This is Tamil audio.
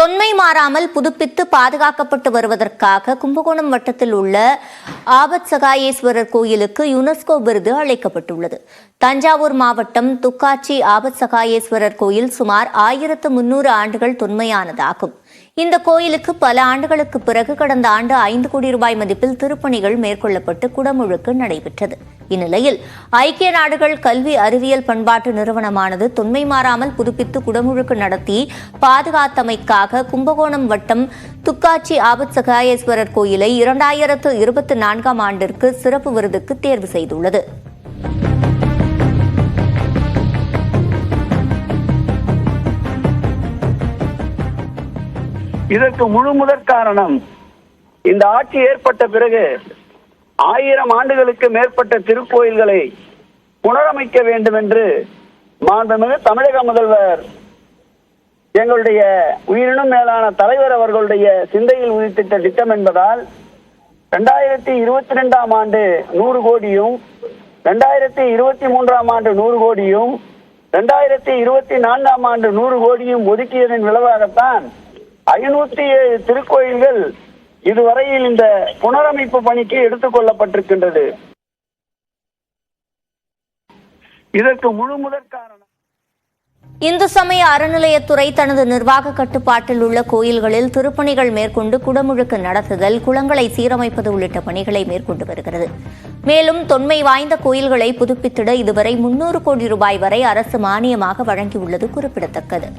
தொன்மை மாறாமல் புதுப்பித்து பாதுகாக்கப்பட்டு வருவதற்காக கும்பகோணம் வட்டத்தில் உள்ள ஆபத்சகாயேஸ்வரர் கோயிலுக்கு யுனெஸ்கோ விருது அளிக்கப்பட்டுள்ளது. தஞ்சாவூர் மாவட்டம் துக்காட்சி ஆபத்சகாயேஸ்வரர் கோயில் சுமார் 1300 ஆண்டுகள் தொன்மையானதாகும். இந்த கோயிலுக்கு பல ஆண்டுகளுக்கு பிறகு கடந்த ஆண்டு 5 கோடி ரூபாய் மதிப்பில் திருப்பணிகள் மேற்கொள்ளப்பட்டு குடமுழுக்கு நடைபெற்றது. இந்நிலையில் ஐக்கிய நாடுகள் கல்வி அறிவியல் பண்பாட்டு நிறுவனமானது தொன்மை மாறாமல் புதுப்பித்து குடமுழுக்கு நடத்தி பாதுகாத்தமைக்காக கும்பகோணம் வட்டம் துக்காட்சி ஆபத்சகாயேஸ்வரர் கோயிலை 2024ஆம் ஆண்டிற்கு சிறப்பு விருதுக்கு தேர்வு செய்துள்ளது. இதற்கு முழு முதற் காரணம், இந்த ஆட்சி ஏற்பட்ட பிறகு 1000 ஆண்டுகளுக்கு மேற்பட்ட திருக்கோயில்களை புனரமைக்க வேண்டும் என்று மாண்புமிகு தமிழக முதல்வர் எங்களுடைய உயிரினும் மேலான தலைவர் அவர்களுடைய சிந்தையில் உதித்திட்ட திட்டம் என்பதால் 2022ஆம் ஆண்டு 100 கோடியும் 2023ஆம் ஆண்டு 100 கோடியும் 2024ஆம் ஆண்டு 100 கோடியும் ஒதுக்கியதன் விளைவாகத்தான் 507 திருக்கோயில்கள் இதுவரையில் இந்த புனரமைப்பு பணிக்கு எடுத்துக் கொள்ளப்பட்டிருக்கின்றது. இதற்கு முழு முதற் காரணம், இந்து சமய அறநிலையத்துறை தனது நிர்வாக கட்டுப்பாட்டில் உள்ள கோயில்களில் திருப்பணிகள் மேற்கொண்டு குடமுழுக்கு நடத்துதல், குளங்களை சீரமைப்பது உள்ளிட்ட பணிகளை மேற்கொண்டு வருகிறது. மேலும் தொன்மை வாய்ந்த கோயில்களை புதுப்பித்திட இதுவரை 300 கோடி ரூபாய் வரை அரசு மானியமாக வழங்கியுள்ளது குறிப்பிடத்தக்கது.